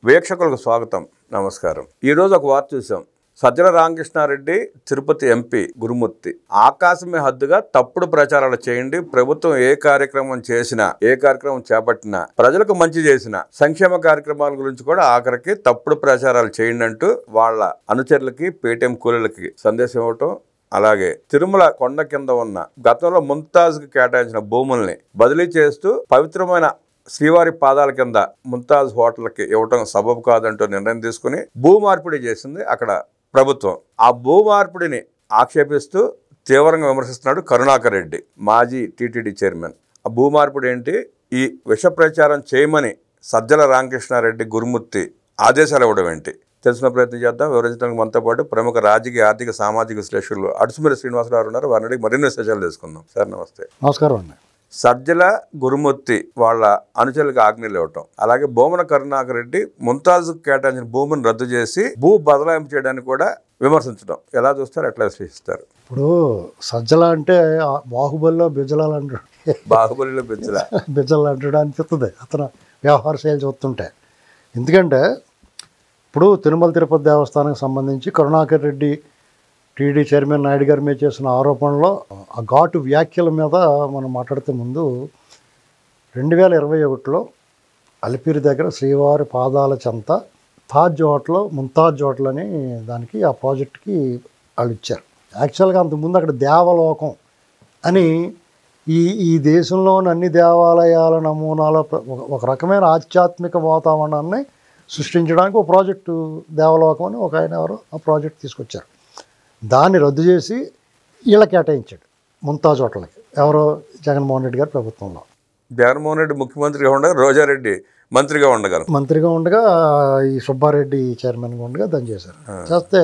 వీక్షకులకు స్వాగతం, నమస్కారం. ఈరోజు ఒక వార్త చూసాం. సజ్జల రామకృష్ణారెడ్డి తిరుపతి ఎంపీ గురుమూర్తి ఆకాశమే హద్దుగా తప్పుడు ప్రచారాలు చేయండి, ప్రభుత్వం ఏ కార్యక్రమం చేసినా ఏ కార్యక్రమం చేపట్టినా ప్రజలకు మంచి చేసిన సంక్షేమ కార్యక్రమాల గురించి కూడా ఆఖరికి తప్పుడు ప్రచారాలు చేయండి అంటూ వాళ్ళ అనుచరులకి పేటీఎం కూలీలకి సందేశం ఇవ్వటం, అలాగే తిరుమల కొండ కింద ఉన్న గతంలో ముంతాజ్కి కేటాయించిన భూముల్ని బదిలీ చేస్తూ పవిత్రమైన శ్రీవారి పాదాల కింద ముంతాజ్ హోటల్కి ఇవ్వటం సబబు కాదంటూ నిర్ణయం తీసుకుని భూ మార్పిడి చేసింది అక్కడ ప్రభుత్వం. ఆ భూ మార్పిడిని ఆక్షేపిస్తూ తీవ్రంగా విమర్శిస్తున్నాడు కరుణాకర్ రెడ్డి, మాజీ టీటీడీ చైర్మన్. ఆ భూ మార్పిడి ఏంటి, ఈ విష ప్రచారం చేయమని సజ్జల రామకృష్ణారెడ్డి గురుమూర్తి ఆదేశాలు ఇవ్వడం ఏంటి తెలుసుకునే ప్రయత్నం చేద్దాం. వివరించడానికి మనతో పాటు ప్రముఖ రాజకీయ, ఆర్థిక, సామాజిక విశ్లేషకులు అడుసుమిల్లి శ్రీనివాసరావు ఉన్నారు. వారిని మరిన్ని విశేషాలు తెలుసుకుందాం. సార్ నమస్తే. నమస్కారం అండి. సజ్జల గురుమూర్తి వాళ్ళ అనుచరులకు ఆజ్ఞలు ఇవ్వటం, అలాగే బోమన కరుణాకర్ రెడ్డి ముంతాజ్ కేటాయించిన భూమిని రద్దు చేసి భూ బదలాయింపు చేయడానికి కూడా విమర్శించడం, ఎలా చూస్తారు, ఎట్లా విశ్లేషిస్తారు? ఇప్పుడు సజ్జల అంటే బాహుబలిలో బిజ్జలాలు అంటాడు, బాహుబలిలో బిజ్జలు అంటాడు అనిపిస్తుంది అతను వ్యవహార శైలి చూస్తుంటే. ఎందుకంటే ఇప్పుడు తిరుమల తిరుపతి దేవస్థానానికి సంబంధించి కరుణాకర్ రెడ్డి టీడీ చైర్మన్ నాయుడు గారి మీద చేసిన ఆరోపణలో ఆ ఘాటు వ్యాఖ్యల మీద మనం మాట్లాడితే ముందు 2021లో అలిపిరి దగ్గర శ్రీవారి పాదాల చెంత తాజ్ హోటల్, ముంతాజ్ హోటల్ అని దానికి ఆ ప్రాజెక్ట్కి వాళ్ళు ఇచ్చారు. యాక్చువల్గా అంతకుముందు అక్కడ దేవలోకం అని ఈ దేశంలోని అన్ని దేవాలయాల నమూనాల ఒక రకమైన ఆధ్యాత్మిక వాతావరణాన్ని సృష్టించడానికి ఒక ప్రాజెక్టు దేవలోకం అని ఒక ఆయన ఎవరు ఆ ప్రాజెక్ట్ తీసుకొచ్చారు. దాన్ని రద్దు చేసి వీళ్ళ కేటాయించాడు ముంతాజ్ హోటల్కి. ఎవరో జగన్మోహన్ రెడ్డి గారి ప్రభుత్వంలో. జగన్మోహన్ రెడ్డి ముఖ్యమంత్రిగా ఉండగా రోజారెడ్డి మంత్రిగా ఉండగా ఈ సుబ్బారెడ్డి చైర్మన్గా ఉండగా దాన్ని చేశారు. చేస్తే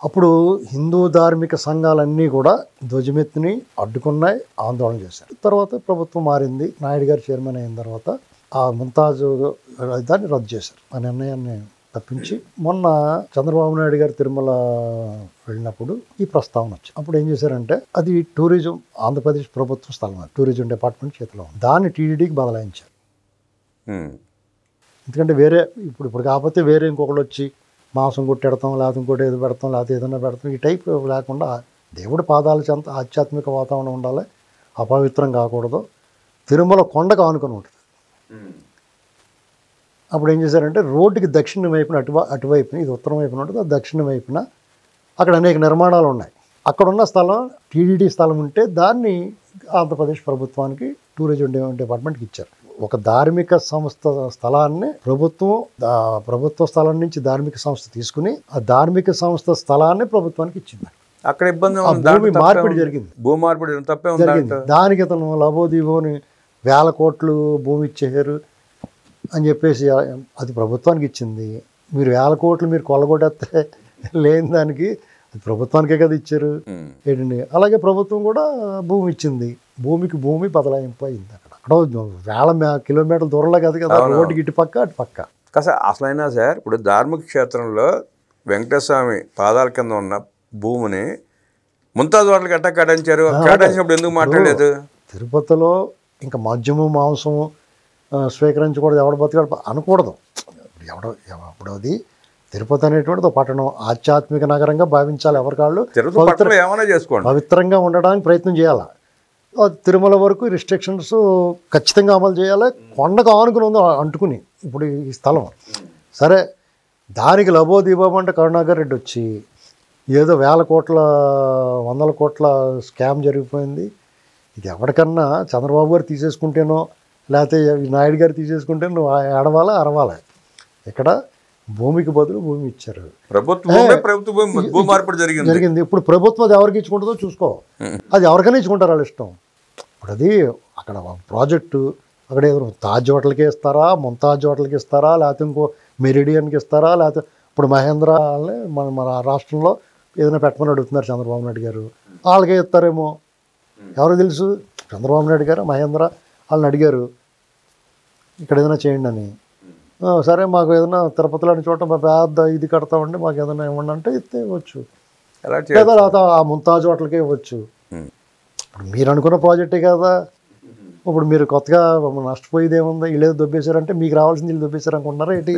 అప్పుడు హిందూ ధార్మిక సంఘాలన్నీ కూడా ధ్వజమెత్తిని అడ్డుకున్నాయి, ఆందోళన చేశారు. తర్వాత ప్రభుత్వం మారింది, నాయుడు గారు చైర్మన్ అయిన తర్వాత ఆ ముంతాజ్ దాన్ని రద్దు చేశారు. ఆ నిర్ణయాన్ని తప్పించి మొన్న చంద్రబాబు నాయుడు గారు తిరుమల వెళ్ళినప్పుడు ఈ ప్రస్తావన వచ్చింది. అప్పుడు ఏం చేశారంటే అది టూరిజం ఆంధ్రప్రదేశ్ ప్రభుత్వ స్థలం, టూరిజం డిపార్ట్మెంట్ చేతిలో ఉంది, దాన్ని టీటీడీకి బదలాయించారు. ఎందుకంటే వేరే ఇప్పుడు కాకపోతే వేరే ఇంకొకళ్ళు వచ్చి మాంసం కొట్టెడతాం, లేకపోతే ఇంకోటి ఏదో పెడతాం, లేకపోతే ఏదైనా పెడతాం, ఈ టైప్ లేకుండా దేవుడి పాదాల చెంత ఆధ్యాత్మిక వాతావరణం ఉండాలి, అపవిత్రం కాకూడదు, తిరుమల కొండకు ఆనుకొని ఉంటుంది. అప్పుడు ఏం చేశారంటే రోడ్డుకి దక్షిణ వైపున అటువైపున, ఇది ఉత్తరం వైపున ఉంటుంది, ఆ దక్షిణ వైపున అక్కడ అనేక నిర్మాణాలు ఉన్నాయి. అక్కడున్న స్థలం టీటీడీ స్థలం ఉంటే దాన్ని ఆంధ్రప్రదేశ్ ప్రభుత్వానికి టూరిజం డిపార్ట్మెంట్కి ఇచ్చారు. ఒక ధార్మిక సంస్థ స్థలాన్ని ప్రభుత్వ స్థలం నుంచి ధార్మిక సంస్థ తీసుకుని ఆ ధార్మిక సంస్థ స్థలాన్ని ప్రభుత్వానికి ఇచ్చింది. అక్కడ ఇబ్బంది, భూమి మార్పిడి జరిగింది, భూ మార్పిడి జరిగింది. దానికి అతను లబోదిబోని 1000 కోట్లు భూమి ఇచ్చేశారు అని చెప్పేసి అది ప్రభుత్వానికి ఇచ్చింది. మీరు 1000 కోట్లు మీరు కొల్లగొట్టేస్తే లేని దానికి అది ప్రభుత్వానికే కదా ఇచ్చారు ఏంటండి. అలాగే ప్రభుత్వం కూడా భూమి ఇచ్చింది, భూమికి భూమి బదలాయింపు అయింది. అక్కడ 1000 కిలోమీటర్ల దూరంలో కాదు కదా, రోడ్డుకి ఇటు పక్క అటు పక్క. కాస్త అసలైనా సార్, ఇప్పుడు ధార్మిక క్షేత్రంలో వెంకటేశ్వర స్వామి పాదాల కింద ఉన్న భూమిని ముంతాజ్ హోటల్కి ఎట్టా కేటాయించారు? కేటాయించినప్పుడు ఎందుకు మాట్లాడలేదు? తిరుపతిలో ఇంకా మద్యము మాంసము స్వీకరించకూడదు, ఎవడ బతికాడు అనకూడదు. ఇప్పుడు అది తిరుపతి అనేటువంటిది ఒక పట్టణం, ఆధ్యాత్మిక నగరంగా భావించాలి. ఎవరికాళ్ళు పవిత్రంగా ఉండడానికి ప్రయత్నం చేయాలి. తిరుమల వరకు రిస్ట్రిక్షన్స్ ఖచ్చితంగా అమలు చేయాలి. కొండకు ఆనుకుని ఉంది అంటుకుని ఇప్పుడు ఈ స్థలం. సరే, దానికి లబోదీబం అంటే కరుణాకర్ రెడ్డి వచ్చి ఏదో 1000 కోట్ల 100 కోట్ల స్కామ్ జరిగిపోయింది, ఇది ఎవరికన్నా చంద్రబాబు గారు తీసేసుకుంటేనో లేకపోతే నాయుడు గారు తీసుకుంటే నువ్వు ఆడవాలా అరవాలా? ఇక్కడ భూమికి బదులు భూమి ఇచ్చారు. జరిగింది. ఇప్పుడు ప్రభుత్వం అది ఎవరికి ఇచ్చుకుంటుందో చూసుకో, అది ఎవరికైనా ఇచ్చుకుంటారు వాళ్ళ ఇష్టం. ఇప్పుడు అది అక్కడ ప్రాజెక్టు అక్కడ ఏదో తాజ్ హోటల్కి ఇస్తారా, ముంతాజ్ హోటల్కి ఇస్తారా, లేకపోతే ఇంకో మెరిడియన్కి ఇస్తారా, లేకపోతే ఇప్పుడు మహేంద్ర మన రాష్ట్రంలో ఏదైనా పెట్టమని అడుగుతున్నారు చంద్రబాబు నాయుడు గారు, వాళ్ళకే ఇస్తారేమో ఎవరికి తెలుసు. చంద్రబాబు నాయుడు గారు మహేంద్ర వాళ్ళని అడిగారు ఇక్కడ ఏదైనా చేయండి అని. సరే మాకు ఏదైనా తిరుపతిలో చోట పెద్ద ఇది కడతామండి, మాకు ఏదైనా ఇవ్వండి అంటే ఇస్తే ఇవ్వచ్చు, లేదా ఆ ముంతాజ్ హోటల్కే ఇవ్వచ్చు. ఇప్పుడు మీరు అనుకున్న ప్రాజెక్టే కదా, ఇప్పుడు మీరు కొత్తగా నష్టపోయేది ఏముంది, వీళ్ళేదో దొబ్బేశారంటే మీకు రావాల్సింది వీళ్ళు దొబ్బేశారు అనుకుంటున్నారా ఏంటి?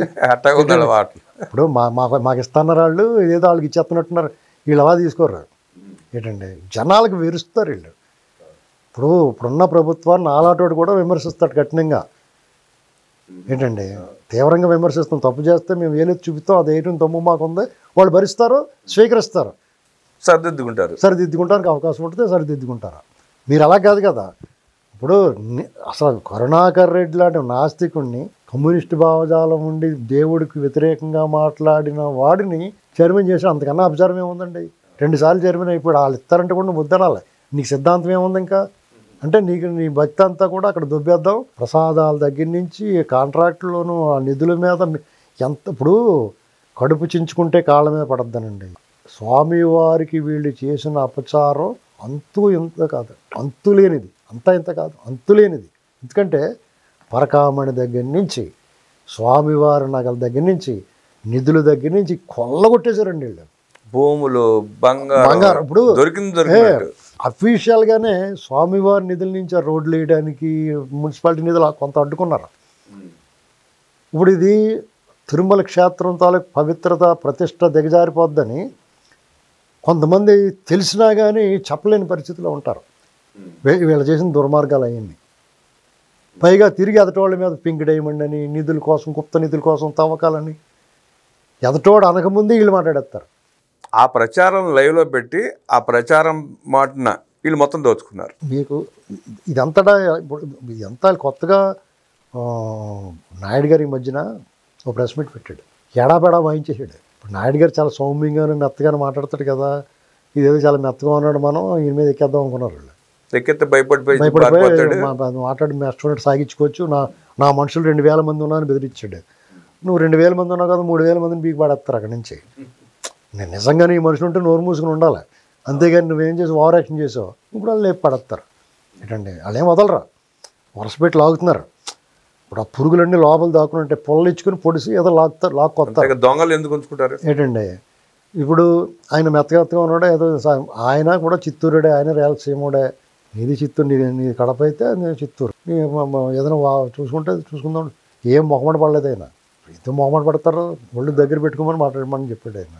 ఇప్పుడు మాకు ఇస్తున్నారు వాళ్ళు, ఏదో వాళ్ళకి ఇచ్చేస్తున్నట్టున్నారు. వీళ్ళు అలా తీసుకోరు ఏంటండి, జనాలకు విరుస్తారు వీళ్ళు. ఇప్పుడున్న ప్రభుత్వాన్ని నాలాటోడు కూడా విమర్శిస్తాడు కఠినంగా ఏంటండి, తీవ్రంగా విమర్శిస్తాం. తప్పు చేస్తే మేము ఏలేదు చూపిస్తాం, అది ఏటం తమ్ము మాకుంది, వాళ్ళు భరిస్తారు, స్వీకరిస్తారు, సరిదిద్దుకుంటానికి అవకాశం ఉంటుంది, సరిదిద్దుకుంటారు. మీరు అలా కాదు కదా. ఇప్పుడు అసలు కరుణాకర్ రెడ్డి లాంటి నాస్తికుడిని, కమ్యూనిస్టు భావజాలం ఉండి దేవుడికి వ్యతిరేకంగా మాట్లాడిన వాడిని చైర్మన్ చేసి అంతకన్నా అపచారం ఏముందండి? 2 సార్లు చైర్మన్ అయిపోయాడు. వాళ్ళు ఇస్తారంటే కూడా నువ్వు వద్దనాలి. నీకు సిద్ధాంతం ఏముంది ఇంకా? అంటే నీ భక్తి అంతా కూడా అక్కడ దొబ్బేద్దాం. ప్రసాదాల దగ్గర నుంచి కాంట్రాక్టులోను ఆ నిధుల మీద ఇప్పుడు కడుపు చించుకుంటే కాళ్ళ మీద పడద్దనండి. స్వామివారికి వీళ్ళు చేసిన అపచారం ఇంత కాదు, అంతులేనిది. అంతా ఇంత కాదు, అంతులేనిది. ఎందుకంటే పరకామణి దగ్గర నుంచి, స్వామివారి నగల దగ్గర నుంచి, నిధుల దగ్గర నుంచి కొల్లగొట్టేశారండి వీళ్ళు. భూములు, బంగారం. ఇప్పుడు అఫీషియల్గానే స్వామివారి నిధుల నుంచి రోడ్లు వేయడానికి మున్సిపాలిటీ నిధులు కొంత అడ్డుకున్నారు. ఇప్పుడు ఇది తిరుమల క్షేత్రం తాలూకు పవిత్రత, ప్రతిష్ట దిగజారిపోద్దని కొంతమంది తెలిసినా కానీ చెప్పలేని పరిస్థితిలో ఉంటారు. వీళ్ళు చేసిన దుర్మార్గాలు అవన్నీ. పైగా తిరిగి ఎదటోళ్ళ మీద పింక్ డైమండ్ అని, నిధుల కోసం, గుప్త నిధుల కోసం తవ్వకాలని ఎదటోడు అనకముందే వీళ్ళు మాట్లాడేస్తారు. ఆ ప్రచారం లైవ్లో పెట్టి ఆ ప్రచారం మాటన వీళ్ళు మొత్తం దోచుకున్నారు. మీకు ఇదంతటా ఇదంతా కొత్తగా నాయుడు గారి మధ్యన ఒక ప్రెస్ మీట్ పెట్టాడు, ఎడాపెడా వాయించేసాడు. ఇప్పుడు నాయుడు గారు చాలా సౌమ్యంగాను మెత్తగానే మాట్లాడతాడు కదా, ఇదేదో చాలా మెత్తగా ఉన్నాడు, మనం ఈయన మీద ఎక్కేద్దాం అనుకున్నారు వాళ్ళు. ఎక్కితే భయపడిపోయి మాట్లాడి మీ స్టూడెంట్ సాగించుకోవచ్చు, నా మనుషులు 2000 మంది ఉన్నాను బెదిరించాడు. నువ్వు 2000 మంది ఉన్నావు కదా, 3000 మందిని బీకి పడేస్తారు అక్కడి నుంచి. నేను నిజంగానే ఈ మనుషులు ఉంటే నోరు మూసుకుని ఉండాలి, అంతేగాని నువ్వేం చేసి ఓవర్ యాక్షన్ చేసావు ఇప్పుడు వాళ్ళు లేపు పడేస్తారు ఏంటండి. వాళ్ళు ఏం వదలరా, వరుస పెట్టి లాగుతున్నారు. ఇప్పుడు ఆ పురుగులన్నీ లోపల దాక్కుని పొల్ల ఇచ్చుకుని పొడిసి ఏదో లాక్కొస్తారు. దొంగలు ఎందుకు ఉంచుకుంటారు ఏంటండి. ఇప్పుడు ఆయన మెత్తగా ఉన్నాడే, ఏదో ఆయన కూడా చిత్తూరుడే, ఆయన రాయలసీముడే. నీది చిత్తూరు, నీ కడప అయితే నేను చిత్తూరు. ఏదైనా చూసుకుందాం. ఏం మొహమాట పడలేదు ఆయన. ఎంతో మొహమాట పడతారో ఒళ్ళు దగ్గర పెట్టుకోమని మాట్లాడమని చెప్పాడు ఆయన.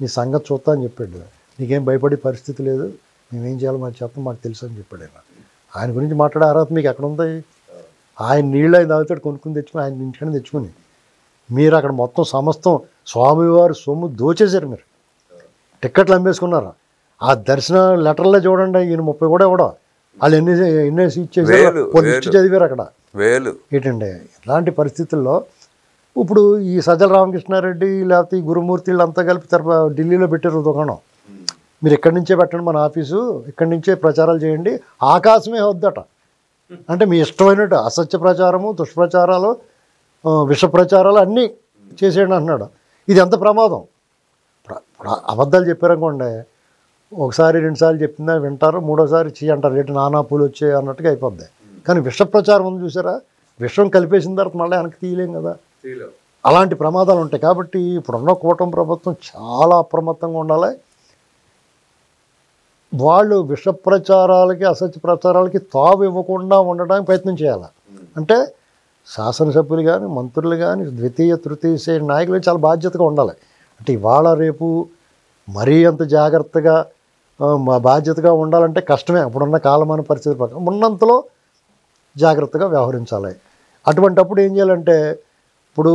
నీ సంగతి చూస్తా అని చెప్పాడు. నీకేం భయపడే పరిస్థితి లేదు, మేమేం చేయాలో మాకు చెప్తాం, మాకు తెలుసు అని చెప్పాడు ఆయన. ఆయన గురించి మాట్లాడే అర్హత మీకు ఎక్కడ ఉంది? ఆయన నీళ్ళు ఆయన తాగుతాడు, కొనుక్కుని తెచ్చుకుని, ఆయన ఇంటికని తెచ్చుకుని మీరు అక్కడ మొత్తం సమస్తం స్వామివారి సొమ్ము దోచేశారు. మీరు టిక్కెట్లు అమ్మేసుకున్నారు. ఆ దర్శన లెటర్లే చూడండి, ఈయన 30 కూడా ఇవ్వడం. వాళ్ళు ఎన్ని సీట్ చేశారు, లిస్ట్ చదివారు అక్కడ. ఏంటండి ఇలాంటి పరిస్థితుల్లో ఇప్పుడు ఈ సజ్జల రామకృష్ణారెడ్డి లేకపోతే ఈ గురుమూర్తి వీళ్ళంతా కలిపి ఢిల్లీలో పెట్టారు దుకాణం. మీరు ఇక్కడి నుంచే పెట్టండి మన ఆఫీసు, ఇక్కడి నుంచే ప్రచారాలు చేయండి, ఆకాశమే వద్దట. అంటే మీ ఇష్టమైనట్టు అసత్య ప్రచారము, దుష్ప్రచారాలు, విష ప్రచారాలు అన్నీ చేసేయండి అంటున్నాడు. ఇది ఎంత ప్రమాదం. అబద్ధాలు చెప్పారనుకోండి, ఒకసారి 2 సార్లు చెప్పిందా వింటారు, 3వసారి చీ అంటారు, ఏంటి నానా పూలు వచ్చాయి అన్నట్టుగా అయిపోద్ది. కానీ విష ప్రచారం ఉంది చూసారా, విషం కలిపేసిన తర్వాత మళ్ళీ వెనక్కి తీయలేం కదా. అలాంటి ప్రమాదాలు ఉంటాయి. కాబట్టి ఇప్పుడున్న కూటమి ప్రభుత్వం చాలా అప్రమత్తంగా ఉండాలి. వాళ్ళు విష ప్రచారాలకి, అసత్య ప్రచారాలకి తావు ఇవ్వకుండా ఉండడానికి ప్రయత్నం చేయాలి. అంటే శాసనసభ్యులు కానీ, మంత్రులు కానీ, ద్వితీయ తృతీయ శ్రేణి నాయకులు చాలా బాధ్యతగా ఉండాలి. అంటే ఇవాళ రేపు మరీ అంత జాగ్రత్తగా బాధ్యతగా ఉండాలంటే కష్టమే. అప్పుడున్న కాలమాన పరిస్థితుల ప్రకారం ఉన్నంతలో జాగ్రత్తగా వ్యవహరించాలి. అటువంటప్పుడు ఏం చేయాలంటే, ఇప్పుడు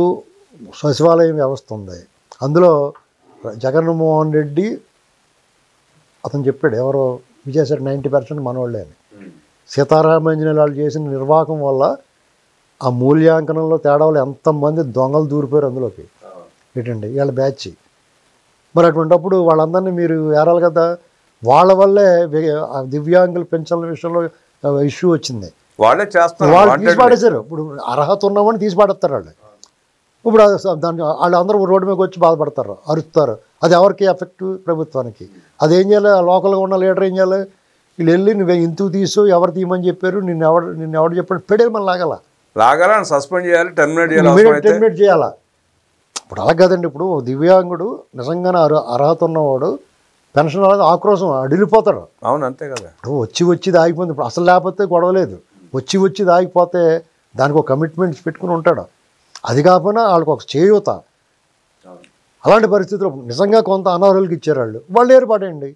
సచివాలయం వ్యవస్థ ఉంది, అందులో జగన్మోహన్ రెడ్డి అతను చెప్పాడు, ఎవరో విజయసాయి 90% మనవాళ్ళే అని. సీతారామాంజనేయులు వాళ్ళు చేసిన నిర్వాహకం వల్ల ఆ మూల్యాంకనంలో తేడా వల్ల ఎంతమంది దొంగలు దూరిపోయారు అందులోకి. ఏంటండి వీళ్ళ బ్యాచ్. మరి అటువంటిప్పుడు వాళ్ళందరినీ మీరు ఏరాలి కదా. వాళ్ళ వల్లే దివ్యాంగుల పెన్షన్ల విషయంలో ఇష్యూ వచ్చింది. వాళ్ళే చేస్తారు, వాళ్ళు తీసి పాడేశారు. ఇప్పుడు అర్హత ఉన్నామని తీసి పాడేస్తారు వాళ్ళు. ఇప్పుడు దాన్ని వాళ్ళందరూ రోడ్డు మీదకి వచ్చి బాధపడతారు, అరుస్తారు. అది ఎవరికి ఎఫెక్ట్? ప్రభుత్వానికి. అదేం చేయాలి? లోకల్గా ఉన్న లీడర్ ఏం చేయాలి? వీళ్ళు వెళ్ళి నువ్వు ఇంతకు తీసు, ఎవరు తీయమని చెప్పారు, నిన్ను ఎవడు చెప్పాడు, పెడేది మనం లాగాల సస్పెండ్ చేయాలి, టెర్మినేట్ చేయాలా. ఇప్పుడు అలా కదండి. ఇప్పుడు దివ్యాంగుడు నిజంగానే అర్హత ఉన్నవాడు పెన్షన్ అనేది ఆక్రోశం అడిలిపోతాడు. అవును, అంతే కదా. ఇప్పుడు వచ్చి ఆగిపోయింది. ఇప్పుడు అసలు లేకపోతే గొడవలేదు. వచ్చి దాగిపోతే దానికి ఒక కమిట్మెంట్స్ పెట్టుకుని ఉంటాడు. అది కాకపోయినా వాళ్ళకి ఒక చేయూత. అలాంటి పరిస్థితుల్లో నిజంగా కొంత అనారోగ్యాలకు ఇచ్చారు వాళ్ళు ఏర్పాటండి.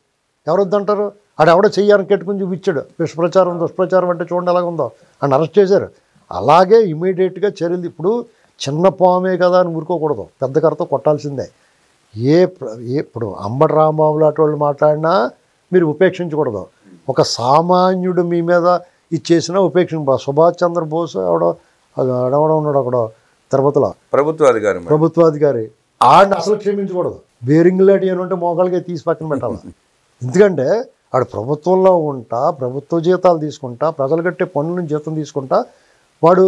ఎవరు వద్దంటారు? ఆడెవడో చెయ్యాలని కట్టుకుని చూపించాడు. దుష్ప్రచారం అంటే చూడండి ఎలాగుందో అని అరెస్ట్ చేశారు. అలాగే ఇమీడియట్గా చర్యలు. ఇప్పుడు చిన్న పామే కదా అని ఊరుకోకూడదు, పెద్ద కర్రతో కొట్టాల్సిందే. ఇప్పుడు అంబటి రాంబాబు లాంటి వాళ్ళు మాట్లాడినా మీరు ఉపేక్షించకూడదు. ఒక సామాన్యుడు మీ మీద ఇచ్చేసినా ఉపేక్షించకూడదు. సుభాష్ చంద్రబోస్ ఎవడో ఉన్నాడు అక్కడ తిరుపతిలో ప్రభుత్వాధికారి, ఆడిని అసలు క్షమించకూడదు. బేరింగ్ లాంటి ఏమంటే మోకాళ్ళకే తీసి పక్కన పెట్టాలి. ఎందుకంటే ఆడు ప్రభుత్వంలో ఉంటా, ప్రభుత్వ జీతాలు తీసుకుంటా, ప్రజలు కట్టే పన్నుల జీతం తీసుకుంటా, వాడు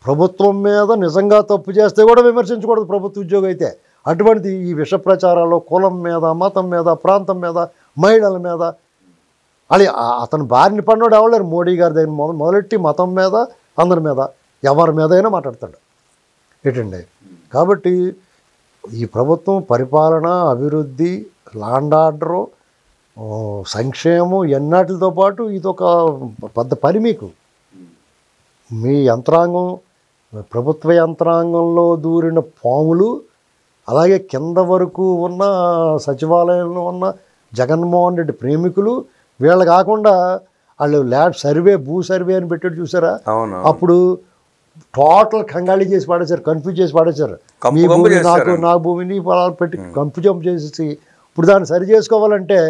ప్రభుత్వం మీద నిజంగా తప్పు చేస్తే కూడా విమర్శించకూడదు ప్రభుత్వ ఉద్యోగం అయితే. అటువంటిది ఈ విష ప్రచారాలు కులం మీద, మతం మీద, ప్రాంతం మీద, మహిళల మీద, అది అతను బారిన పడినోడు ఎవరు? మోడీ గారి దగ్గర మొదలెట్టి మతం మీద, అందరి మీద, ఎవరి మీద అయినా మాట్లాడతాడు ఏంటండి. కాబట్టి ఈ ప్రభుత్వం పరిపాలన, అభివృద్ధి, ల్యాండ్ ఆర్డరు, సంక్షేమం ఎన్నాటితో పాటు ఇదొక పెద్ద పని. మీకు మీ యంత్రాంగం, ప్రభుత్వ యంత్రాంగంలో దూరిన పాములు, అలాగే కింద వరకు ఉన్న సచివాలయంలో ఉన్న జగన్మోహన్ రెడ్డి ప్రేమికులు, వీళ్ళు కాకుండా వాళ్ళు ల్యాబ్ సర్వే, భూ సర్వే అని పెట్టాడు చూసారా? అప్పుడు టోటల్ కంగాళీ చేసి పాడేశారు, కన్ఫ్యూజ్ చేసి పాడేశారు. మీ భూమి నా భూమిని పొలాలు పెట్టి కన్ఫ్యూజం చేసేసి ఇప్పుడు దాన్ని సరి చేసుకోవాలంటే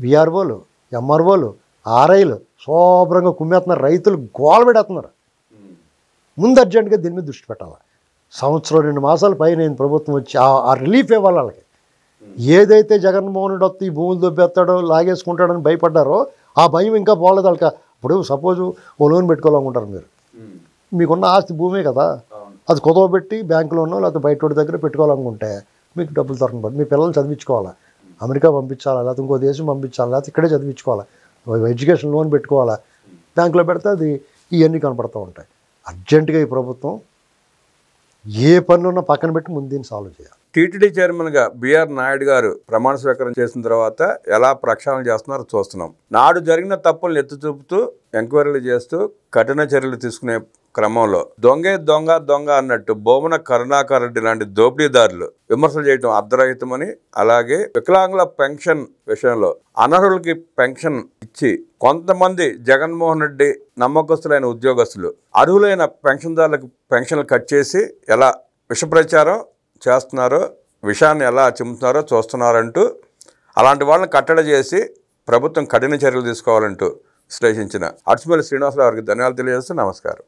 విఆర్ఓలు, ఎంఆర్ఓలు, ఆర్ఐలు శుభ్రంగా కుమ్మేస్తున్నారు. రైతులు గోల పెడుతున్నారు. ముందు అర్జెంటుగా దీని మీద దృష్టి పెట్టాలి. 1-2 మాసాల పైన ప్రభుత్వం వచ్చి ఆ రిలీఫ్ ఇవ్వాలి వాళ్ళకి. ఏదైతే జగన్మోహన్ రెడ్డి వస్తే ఈ భూములు దొబ్బేస్తాడో, లాగేసుకుంటాడని భయపడ్డారో ఆ భయం ఇంకా పోలేదు వాళ్ళకి. ఇప్పుడు సపోజు ఓ లోన్ పెట్టుకోవాలనుకుంటారు మీరు, మీకున్న ఆస్తి భూమే కదా, అది కుదవబెట్టి బ్యాంకులోనో లేకపోతే బయట వాడి దగ్గర పెట్టుకోవాలనుకుంటే మీకు డబ్బులు దొరకదు. మీ పిల్లల్ని చదివించుకోవాలా, అమెరికా పంపించాలా, లేకపోతే ఇంకో దేశం పంపించాలా, లేకపోతే ఇక్కడే చదివించుకోవాలా, ఎడ్యుకేషన్ లోన్ పెట్టుకోవాలా, బ్యాంకులో పెడితే అది ఇవన్నీ కనపడుతూ ఉంటాయి. అర్జెంటుగా ఈ ప్రభుత్వం ఏ పనులున్నా పక్కన పెట్టి ముందు దీన్ని సాల్వ్ చేయాలి. టీటీడీ చైర్మన్గా బిఆర్ నాయుడు గారు ప్రమాణ స్వీకారం చేసిన తర్వాత ఎలా ప్రక్షాళన చేస్తున్నారో చూస్తున్నాం. నాడు జరిగిన తప్పులను ఎత్తి చూపుతూ ఎంక్వైరీలు చేస్తూ కఠిన చర్యలు తీసుకునే క్రమంలో దొంగ అన్నట్టు బొమ్మన కరుణాకర్ రెడ్డి లాంటి దోపిడీదారులు విమర్శలు చేయడం అర్ధరహితమని, అలాగే వికలాంగుల పెన్షన్ విషయంలో అనర్హులకి పెన్షన్ ఇచ్చి కొంతమంది జగన్మోహన్ రెడ్డి నమ్మకస్తులైన ఉద్యోగస్తులు అర్హులైన పెన్షన్దారులకు పెన్షన్లు కట్ చేసి ఎలా విష ప్రచారం చేస్తున్నారో, విషయాన్ని ఎలా చిమ్ముతున్నారో చూస్తున్నారంటూ అలాంటి వాళ్ళని కట్టడి చేసి ప్రభుత్వం కఠిన చర్యలు తీసుకోవాలంటూ విశ్లేషించిన అడ్స్మల్లి శ్రీనివాసరావు గారికి ధన్యవాదాలు తెలియజేస్తూ నమస్కారం.